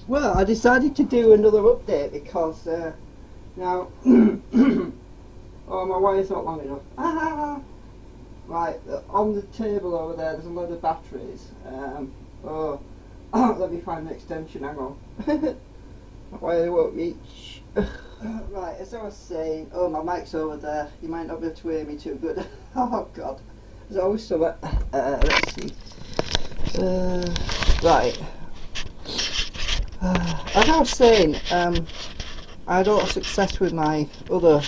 Well, I decided to do another update because now oh, my wire's not long enough. Right, on the table over there there's a load of batteries. Oh, let me find the extension, hang on. My wire won't reach. Right, as I was saying, oh, my mic's over there, you might not be able to hear me too good. Oh god, there's always so much. Let's see. Right. As I was saying, I had a lot of success with my other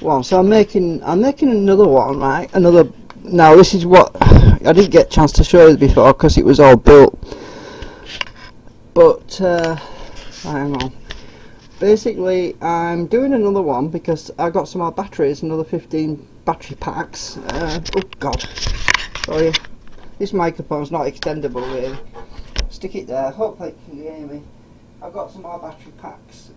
one, so I'm making another one, right? Another. Now this is what I didn't get a chance to show you before because it was all built. But hang on. Basically, I'm doing another one because I got some more batteries, another 15 battery packs. Oh god, sorry, this microphone's not extendable really. Stick it there, hopefully you can hear me. I've got some more battery packs.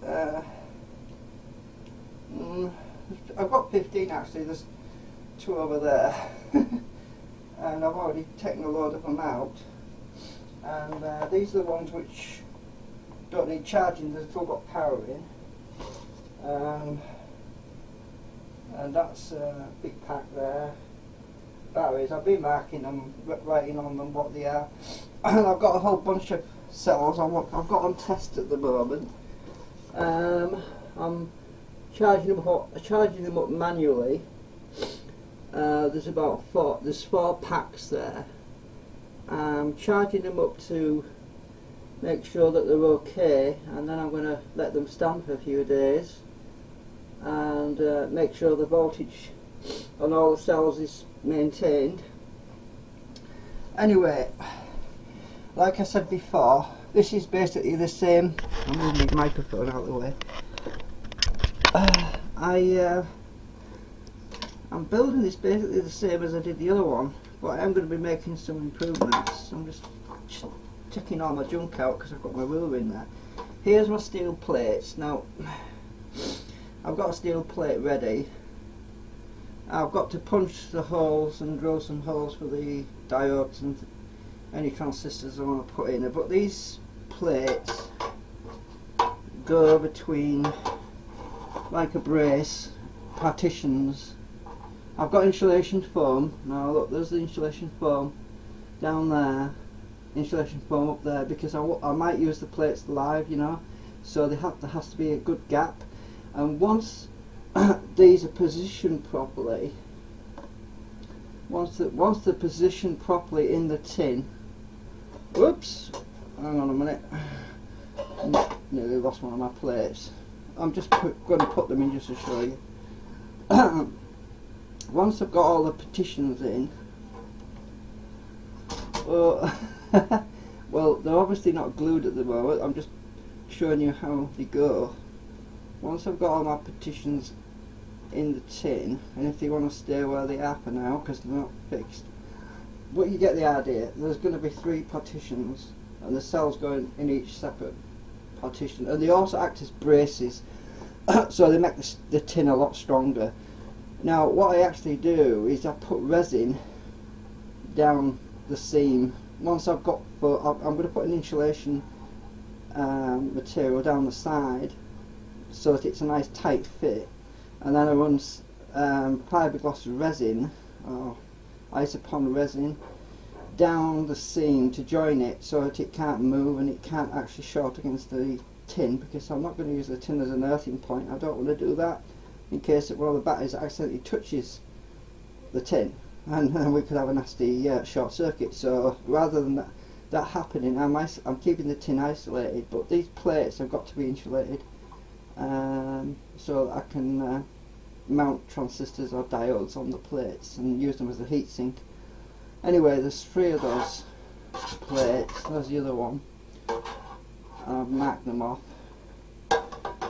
I've got 15 actually, there's 2 over there. And I've already taken a load of them out. And these are the ones which don't need charging, they've still got power in. And that's a big pack there. Batteries, I've been marking them, writing on them what they are. And I've got a whole bunch of cells I've got on test at the moment. I'm charging them up manually. There's about 4 packs there. I'm charging them up to make sure that they're okay, and then I'm going to let them stand for a few days and make sure the voltage on all the cells is maintained. Anyway, like I said before, this is basically the same. I'm moving the microphone out of the way. I'm building this basically the same as I did the other one, but I am going to be making some improvements. I'm just checking all my junk out because I've got my ruler in there. Here's my steel plates. Now I've got a steel plate ready. I've got to punch the holes and drill some holes for the diodes and any transistors I want to put in. But these plates go between, like a brace, partitions. I've got insulation foam. Now look, there's the insulation foam down there, insulation foam up there, because I might use the plates live, you know, so there has to be a good gap. And once these are positioned properly, once they're positioned properly in the tin, whoops, hang on a minute, nearly lost one of my plates. I'm just going to put them in just to show you. Once I've got all the partitions in, well, they're obviously not glued at the moment, I'm just showing you how they go. Once I've got all my partitions in the tin, and if they want to stay where they are for now because they're not fixed, but you get the idea. There's going to be 3 partitions and the cells going in each separate partition, and they also act as braces so they make the tin a lot stronger. Now what I actually do is I put resin down the seam. Once I've got, I'm going to put an insulation material down the side so that it's a nice tight fit, and then I run fiberglass resin or isopon resin down the seam to join it so that it can't move and it can't actually short against the tin, because I'm not going to use the tin as an earthing point. I don't want to do that in case that one of the batteries accidentally touches the tin, and we could have a nasty short circuit. So rather than that happening, I'm keeping the tin isolated, but these plates have got to be insulated so that I can mount transistors or diodes on the plates and use them as a heat sink. Anyway, there's 3 of those plates. There's the other one. I've marked them off.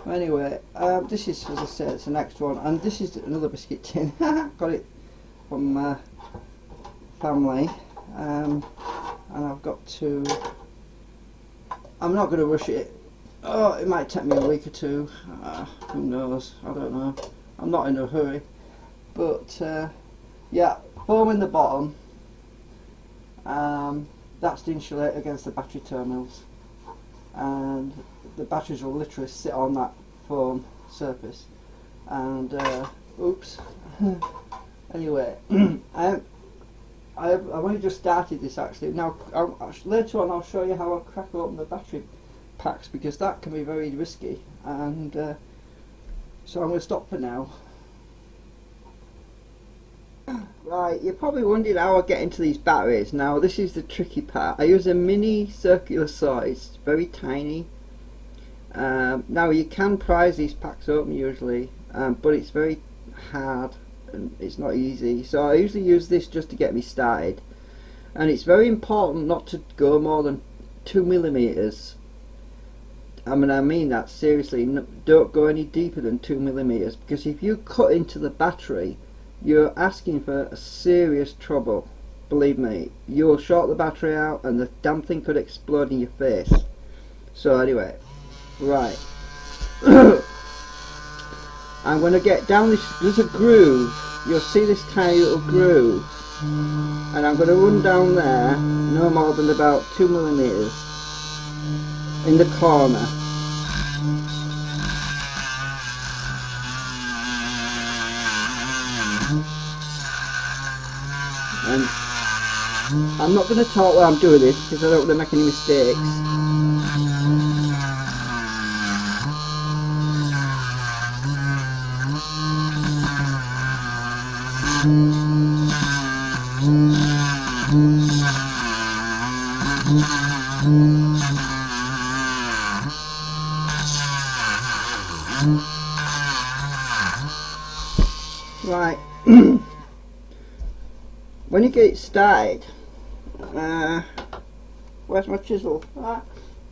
Anyway, this is, as I said, it's the next one, and this is another biscuit tin. Got it from family, and I've got to. I'm not going to rush it. Oh, it might take me a week or 2. Who knows? I don't know. I'm not in a hurry. But yeah, foam in the bottom. That's to insulate against the battery terminals. and the batteries will literally sit on that foam surface. And oops. Anyway, I've only just started this actually. Now later on I'll show you how I crack open the battery packs, because that can be very risky, and so I'm going to stop for now. Right, you're probably wondering how I get into these batteries. Now this is the tricky part. I use a mini circular saw, it's very tiny. Now you can prise these packs open usually, but it's very hard and it's not easy, so I usually use this just to get me started. And it's very important not to go more than 2mm. I mean that seriously. Don't go any deeper than 2mm, because if you cut into the battery, you're asking for a serious trouble. Believe me, you'll short the battery out and the damn thing could explode in your face. So anyway, right. I'm going to get down this, there's a groove, you'll see this tiny little groove, and I'm going to run down there no more than about 2mm in the corner. And I'm not going to talk while I'm doing this because I don't want to make any mistakes. Right. When you get it started, where's my chisel?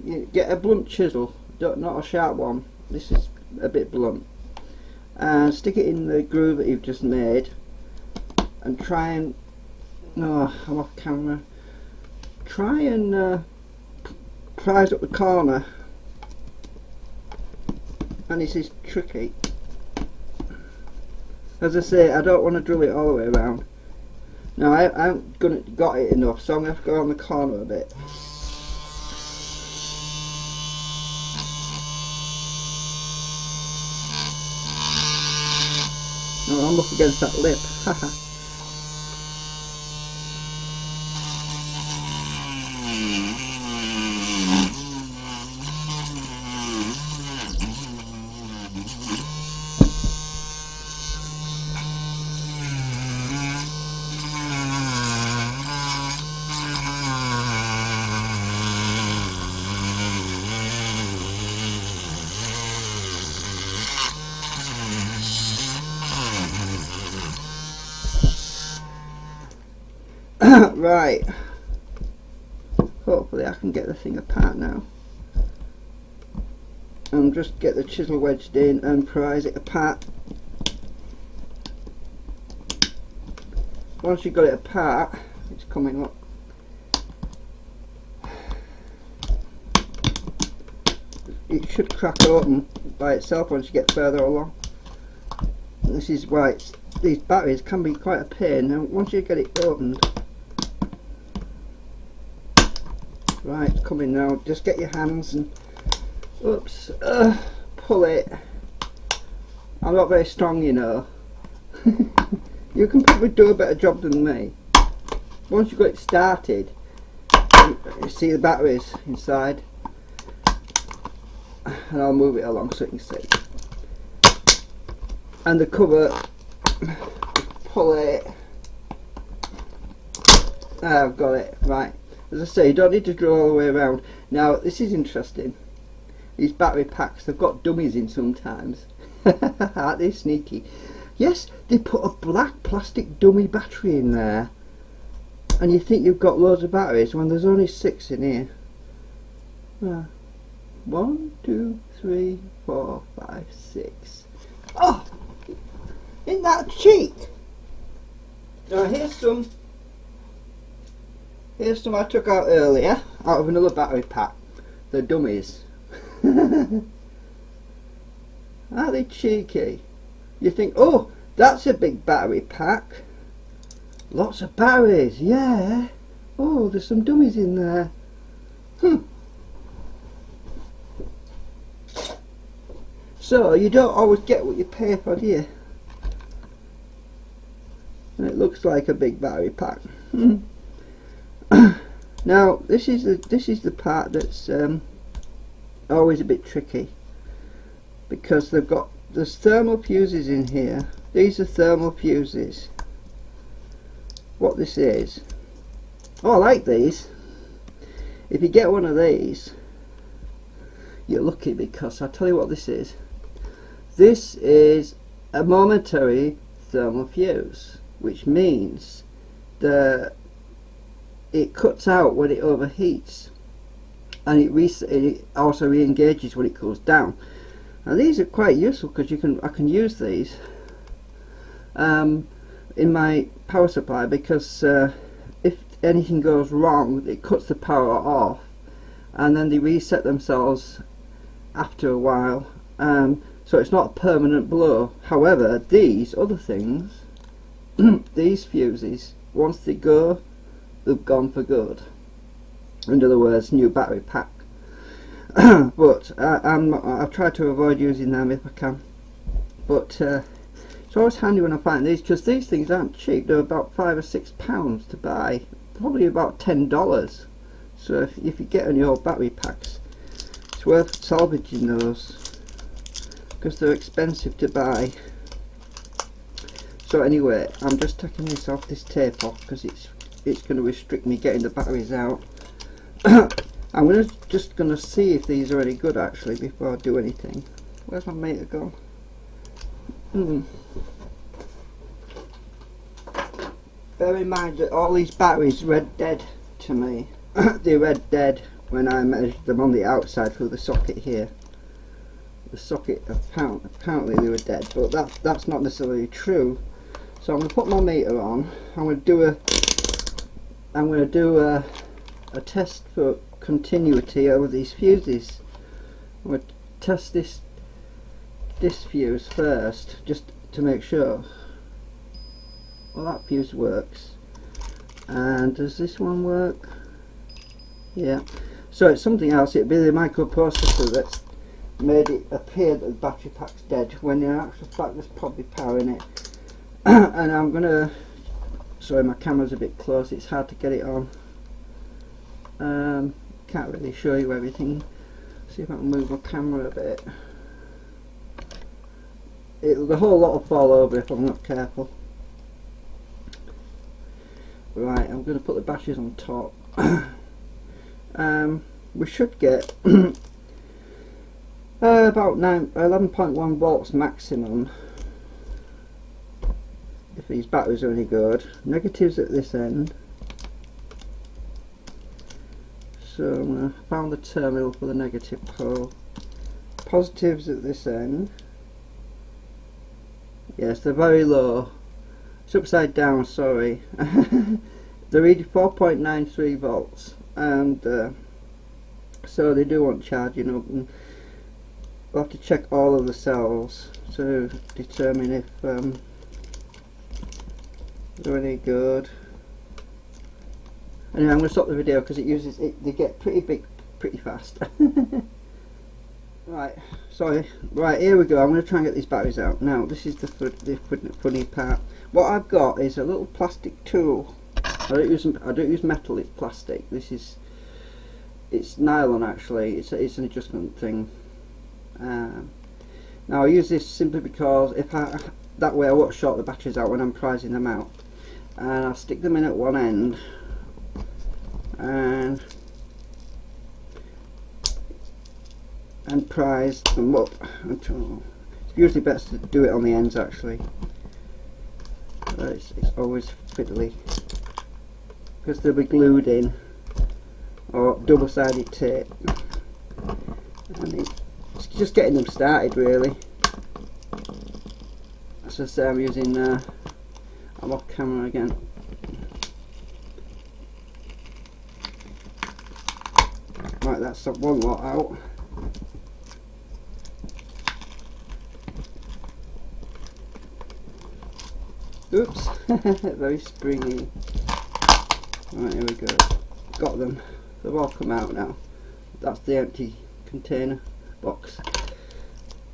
You get a blunt chisel, not a sharp one. This is a bit blunt. And stick it in the groove that you've just made, and try and, no, I'm off camera. Try and prise up the corner. And this is tricky. As I say, I don't want to drill it all the way around. Now I haven't got it enough, so I'm going to have to go on the corner a bit. No, I'm up against that lip. Haha. Right, hopefully I can get the thing apart now, and just get the chisel wedged in and prise it apart. Once you've got it apart, it's coming up. It should crack open by itself once you get further along. And this is why these batteries can be quite a pain, and once you get it opened. Right, it's coming now. Just get your hands and oops, pull it. I'm not very strong, you know. You can probably do a better job than me. Once you've got it started, you see the batteries inside, and I'll move it along so you can see. And the cover, pull it. I've got it, right. As I say, you don't need to drill all the way around. Now, this is interesting. These battery packs, they've got dummies in sometimes. Aren't they sneaky? Yes, they put a black plastic dummy battery in there. And you think you've got loads of batteries when there's only 6 in here. 1, 2, 3, 4, 5, 6. Oh! Isn't that cheap? Now here's some I took out earlier, out of another battery pack. The dummies. Aren't they cheeky? You think, oh, that's a big battery pack. Lots of batteries, yeah. Oh, there's some dummies in there. So you don't always get what you pay for, do you? And it looks like a big battery pack. Now this is the part that's always a bit tricky, because there's thermal fuses in here. These are thermal fuses. What this is, oh, I like these. If you get one of these, you're lucky, because I'll tell you what this is. This is a momentary thermal fuse, which means that it cuts out when it overheats, and it also re-engages when it cools down. Now these are quite useful, because I can use these in my power supply, because if anything goes wrong, it cuts the power off, and then they reset themselves after a while. So it's not a permanent blow. However, these other things, these fuses, once they go, they've gone for good. In other words, new battery pack. But I've tried to avoid using them if I can. But it's always handy when I find these, because these things aren't cheap. They're about £5 or £6 to buy, probably about $10. So if you get any old battery packs, it's worth salvaging those, because they're expensive to buy. So anyway, I'm just taking this off, this tape off, because it's going to restrict me getting the batteries out. I'm just going to see if these are any good actually before I do anything. Where's my meter gone? Bear in mind that all these batteries read dead to me. They read dead when I measured them on the outside through the socket here. The socket, apparently they were dead, but that's not necessarily true. So I'm going to put my meter on. I'm going to do a test for continuity over these fuses. I'm going to test this fuse first, just to make sure. Well, that fuse works. And does this one work? Yeah. So it's something else. It'd be the microprocessor that's made it appear that the battery pack's dead, when in actual fact there's probably power in it. And I'm gonna, sorry, my camera's a bit close, it's hard to get it on. Can't really show you everything. See if I can move my camera a bit. The whole lot will fall over if I'm not careful. Right, I'm going to put the batteries on top. We should get about 11.1 volts maximum, if these batteries are any good. Negatives at this end. So I'm going to find the terminal for the negative pole. Positives at this end. Yes, they're very low. It's upside down, sorry. They're reading 4.93 volts, and so they do want charging up, and we'll have to check all of the cells to determine if they're any good. Anyway, I'm going to stop the video because they get pretty big pretty fast. Right, sorry. Right, here we go. I'm going to try and get these batteries out. Now, this is the funny part. What I've got is a little plastic tool. I don't use metal. It's plastic. It's nylon actually. It's an adjustment thing. Now I use this simply because that way I won't short the batteries out when I'm prizing them out. And I'll stick them in at one end, and prise them up. It's usually best to do it on the ends actually. It's always fiddly because they'll be glued in, or double-sided tape, and it's just getting them started really. As I say, I'm using I'm off camera again. Right, that's one lot out. Oops, very springy. Right, here we go. Got them. They've all come out now. That's the empty container box.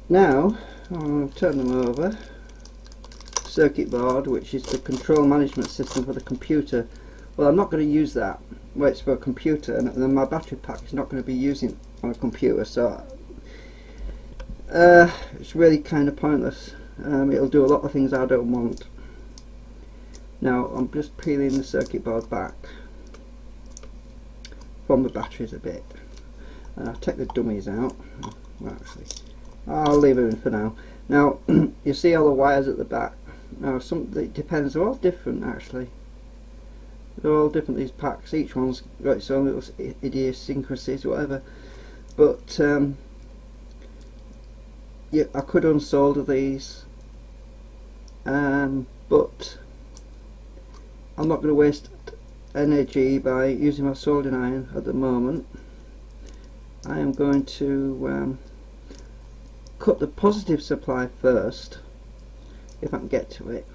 Now I'll turn them over. Circuit board, which is the control management system for the computer. Well, I'm not going to use that. Well, it's for a computer, and then my battery pack is not going to be using on a computer, so it's really kind of pointless. It'll do a lot of things I don't want. Now I'm just peeling the circuit board back from the batteries a bit, and I'll take the dummies out. Well, actually, I'll leave them in for now. Now you see all the wires at the back. Now it depends, they're all different actually. They're all different, these packs. Each one's got its own little idiosyncrasies, whatever. But yeah, I could unsolder these, but I'm not going to waste energy by using my soldering iron at the moment. I am going to cut the positive supply first, if I can get to it.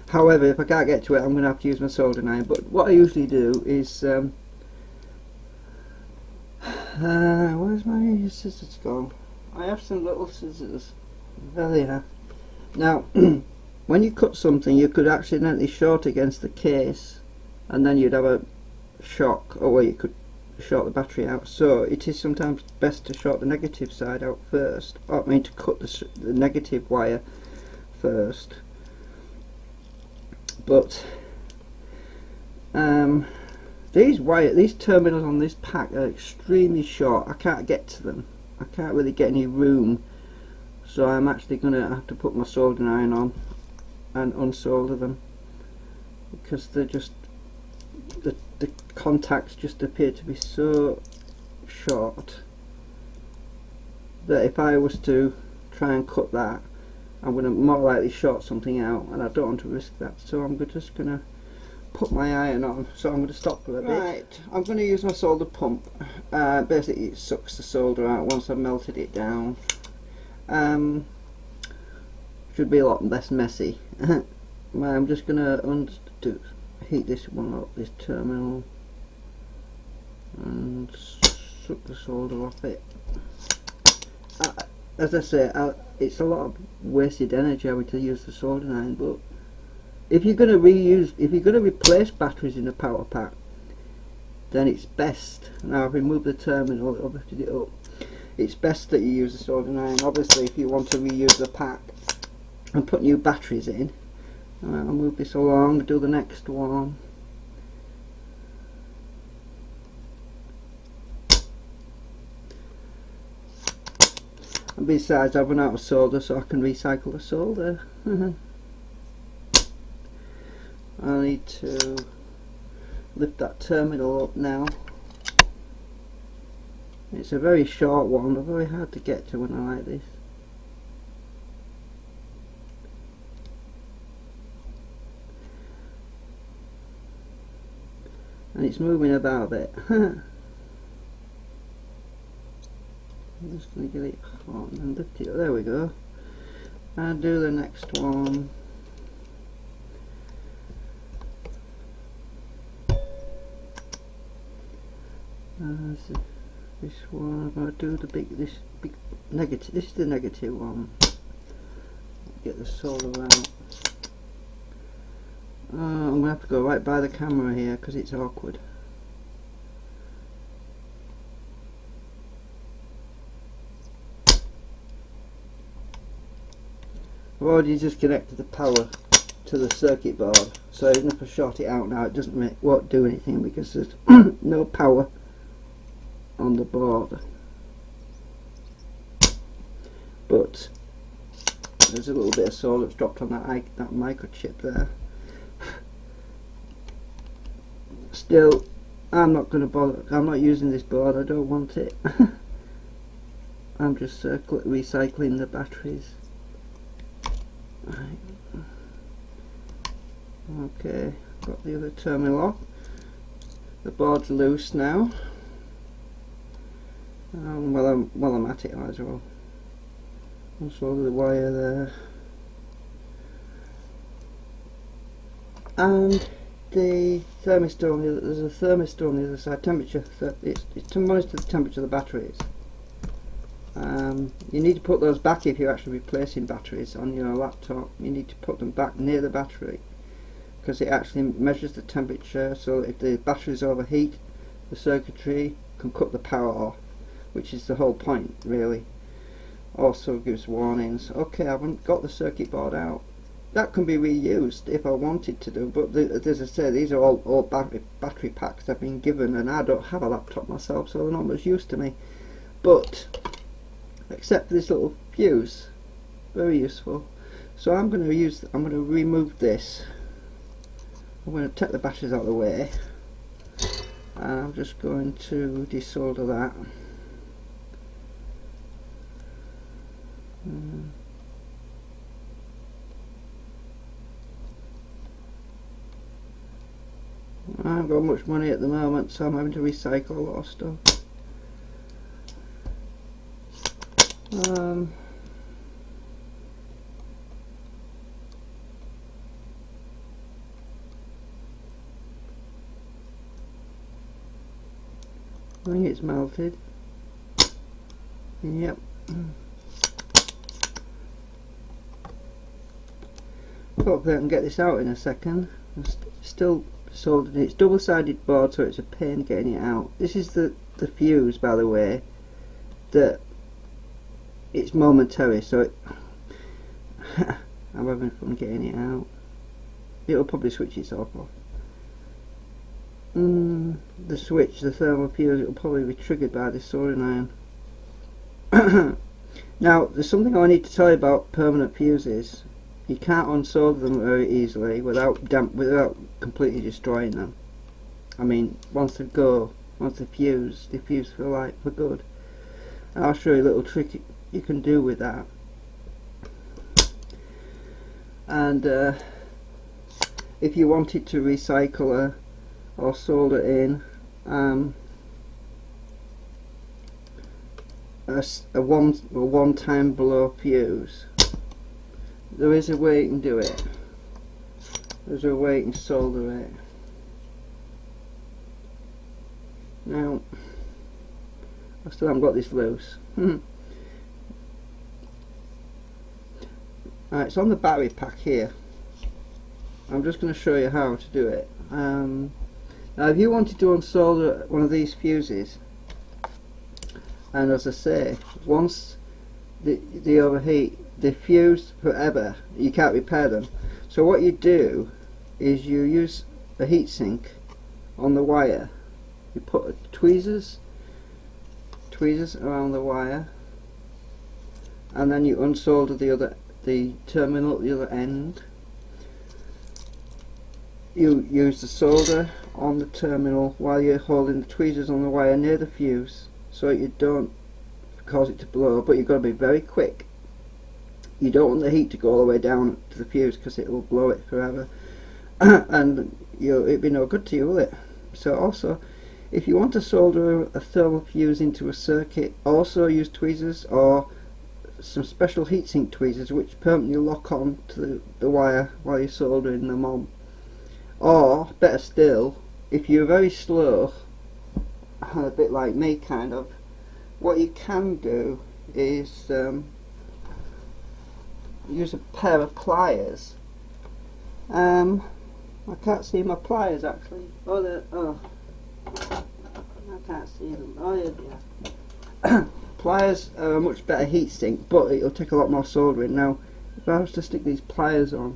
However, if I can't get to it, I'm going to have to use my soldering iron. But what I usually do is where's my scissors gone? I have some little scissors. There they are. Now when you cut something, you could accidentally short against the case, and then you'd have a shock, or you could short the battery out. So it is sometimes best to short the negative side out first. I mean, to cut the negative wire first. But these terminals on this pack are extremely short. I can't get to them. I can't really get any room, so I'm actually going to have to put my soldering iron on and unsolder them, because they're just the contacts just appear to be so short that if I was to try and cut that, I'm going to more likely short something out, and I don't want to risk that. So I'm just going to put my iron on. So I'm going to stop for a bit. Right, I'm going to use my solder pump. Basically it sucks the solder out once I've melted it down. Should be a lot less messy. I'm just going to heat this one up, this terminal, and suck the solder off it. As I say, it's a lot of wasted energy having to use the soldering iron, but if you're going to replace batteries in a power pack, then it's best. Now I've removed the terminal, I've lifted it up. It's best that you use the soldering iron. Obviously, if you want to reuse the pack and put new batteries in, I'll move this along, do the next one. And besides, I've run out of solder, so I can recycle the solder. I need to lift that terminal up now. It's a very short one, but very hard to get to when I like this. And it's moving about a bit. I'm just going to get it on and lift it. There we go. And do the next one. This one. I'm going to do this big negative. This is the negative one. Get the solder out. I'm going to have to go right by the camera here because it's awkward. I've already disconnected the power to the circuit board, so even if I short it out now, it won't do anything because there's no power on the board. But there's a little bit of solder that's dropped on that microchip there. Still, I'm not going to bother. I'm not using this board. I don't want it. I'm just recycling the batteries. Right. Okay, got the other terminal off. The board's loose now. While I'm at it, I might as well unsolder the wire there. And the thermistor on the other, there's a thermistor on the other side, temperature. It's to monitor the temperature of the batteries. You need to put those back if you're actually replacing batteries on your laptop. You need to put them back near the battery, because it actually measures the temperature, so if the batteries overheat, the circuitry can cut the power off, which is the whole point really. Also gives warnings. Okay, I haven't got the circuit board out. That can be reused if I wanted to do, but as I say, these are all battery packs I've been given, and I don't have a laptop myself, so they're not much use to me. But except for this little fuse, very useful. So I'm going to remove this. I'm going to take the batteries out of the way, and I'm just going to desolder that. I haven't got much money at the moment, so I'm having to recycle a lot of stuff. I think it's melted. Yep. Hopefully I can get this out in a second. It's still soldered. It's double-sided board, so it's a pain getting it out. This is the fuse, by the way, that it's momentary, so it I'm having fun getting it out. It'll probably switch itself off. The switch, the thermal fuse, it'll probably be triggered by this soldering iron. Now, there's something I need to tell you about permanent fuses. You can't unsolder them very easily without completely destroying them. I mean, once they fuse for good. And I'll show you a little trick you can do with that. And if you wanted to recycle or solder in a one-time blow fuse, there is a way you can do it. There's a way you can solder it. Now, I still haven't got this loose. Right, it's on the battery pack here. I'm just going to show you how to do it. Now, if you wanted to unsolder one of these fuses, and as I say, once they overheat, they fuse forever. You can't repair them. So what you do is you use a heatsink on the wire. You put tweezers around the wire, and then you unsolder the terminal at the other end. You use the solder on the terminal while you're holding the tweezers on the wire near the fuse, so you don't cause it to blow, but you've got to be very quick. You don't want the heat to go all the way down to the fuse, because it will blow it forever. And it'd be no good to you, will it? So also, if you want to solder a thermal fuse into a circuit, also use tweezers or some special heatsink tweezers which permanently lock on to the wire while you're soldering them on. Or, better still, if you're very slow, a bit like me kind of, what you can do is use a pair of pliers. I can't see my pliers actually. Oh, I can't see them. Oh yeah, yeah. Pliers are a much better heat sink, but it'll take a lot more soldering. Now, if I was to stick these pliers on,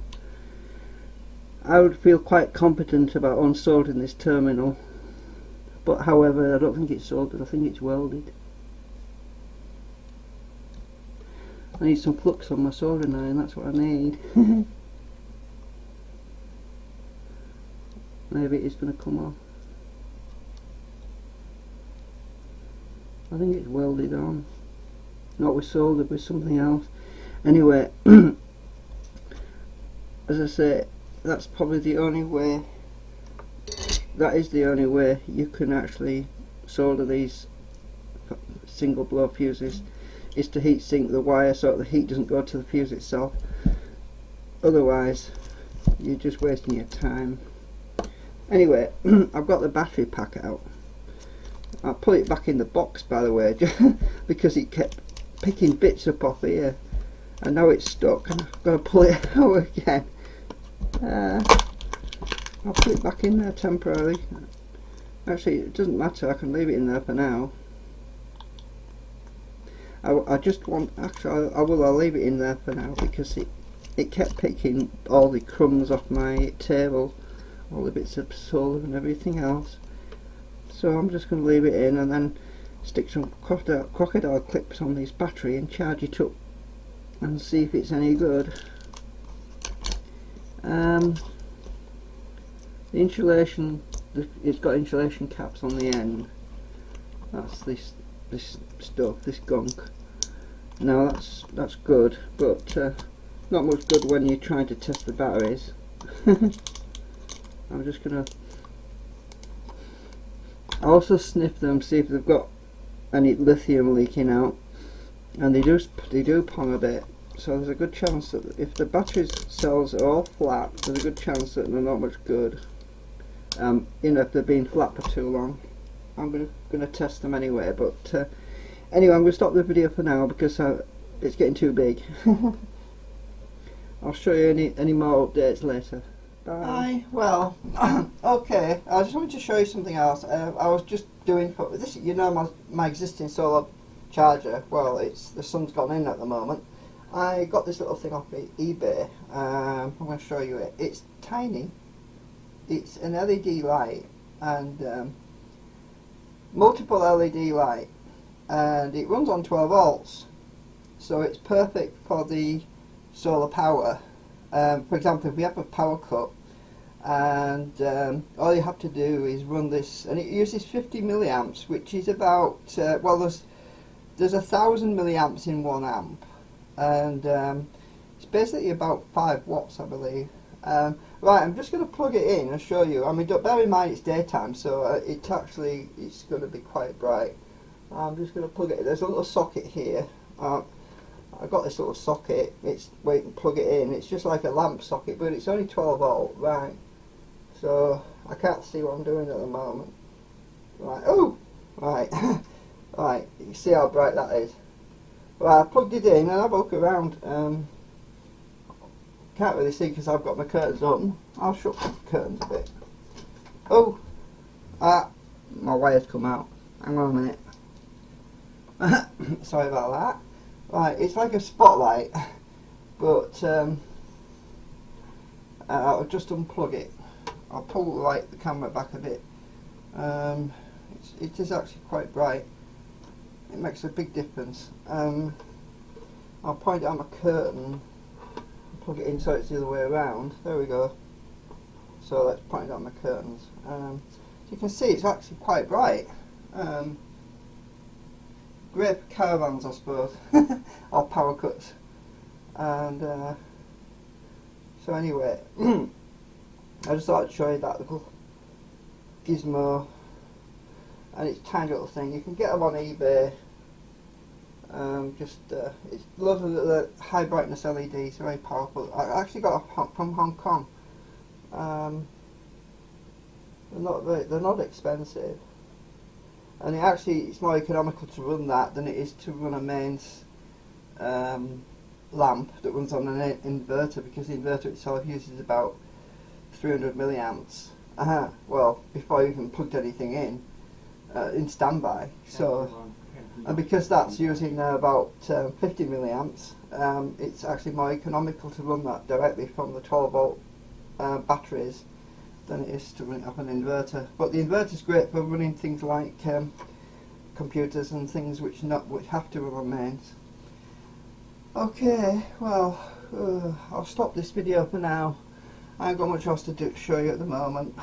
I would feel quite competent about unsoldering this terminal. But however, I don't think it's soldered, I think it's welded. I need some flux on my soldering iron, that's what I need. Maybe it is going to come off. I think it's welded on. Not with solder, with something else. Anyway, as I say, that's probably the only way, that is the only way you can actually solder these single blow fuses, is to heat sink the wire so that the heat doesn't go to the fuse itself. Otherwise you're just wasting your time. Anyway, I've got the battery pack out. I'll put it back in the box, by the way, because it kept picking bits up off here, and now it's stuck and I've got to pull it out again. I'll put it back in there temporarily. Actually, it doesn't matter, I can leave it in there for now. I just want, actually I'll leave it in there for now because it kept picking all the crumbs off my table, all the bits of solar and everything else. So I'm just going to leave it in and then stick some crocodile clips on this battery and charge it up and see if it's any good. The insulation, it's got insulation caps on the end. That's this stuff, this gunk. Now that's good, but not much good when you're trying to test the batteries. I'm just gonna also sniff them, see if they've got any lithium leaking out, and they do pong a bit. So there's a good chance that if the battery cells are all flat, there's a good chance that they're not much good. You know, if they've been flat for too long. I'm gonna test them anyway, but anyway, I'm going to stop the video for now because it's getting too big. I'll show you any more updates later. Bye. Hi. Well, okay. I just wanted to show you something else. I was just doing this. You know, my existing solar charger. Well, the sun's gone in at the moment. I got this little thing off eBay. I'm going to show you it. It's tiny. It's an LED light and multiple LED light, and it runs on 12 volts, so it's perfect for the solar power. For example, if we have a power cut and all you have to do is run this, and it uses 50 milliamps, which is about well, there's 1,000 milliamps in 1 amp, and it's basically about 5 watts, I believe. Right, I'm just going to plug it in and show you. I mean, bear in mind it's daytime, so it's going to be quite bright. I'm just going to plug it in. There's a little socket here. I've got this little socket. It's where you can plug it in. It's just like a lamp socket, but it's only 12 volt. Right. So I can't see what I'm doing at the moment. Right. Oh. Right. Right. You see how bright that is. Right. I plugged it in and I've looked around. Can't really see because I've got my curtains open. I'll shut the curtains a bit. Oh, my wire's come out. Hang on a minute. Sorry about that. Right, it's like a spotlight, but I'll just unplug it. I'll pull the camera back a bit. It is actually quite bright. It makes a big difference. I'll point it on my curtain. Plug it in so it's the other way around. There we go. So let's point it on the curtains. So you can see it's actually quite bright. Great for caravans, I suppose, or power cuts. And so anyway, I just thought I'd show you that little gizmo, and it's a tiny little thing. You can get them on eBay. It's loads of the high brightness LEDs, very powerful. I actually got it from Hong Kong. They're not expensive, and it's more economical to run that than it is to run a mains lamp that runs on an inverter, because the inverter itself uses about 300 milliamps. Well, before you even plugged anything in standby. So. And because that's using about 50 milliamps, it's actually more economical to run that directly from the 12 volt batteries than it is to run it off an inverter. But the inverter is great for running things like computers and things which have to run on mains. Okay, well, I'll stop this video for now. I haven't got much else to show you at the moment.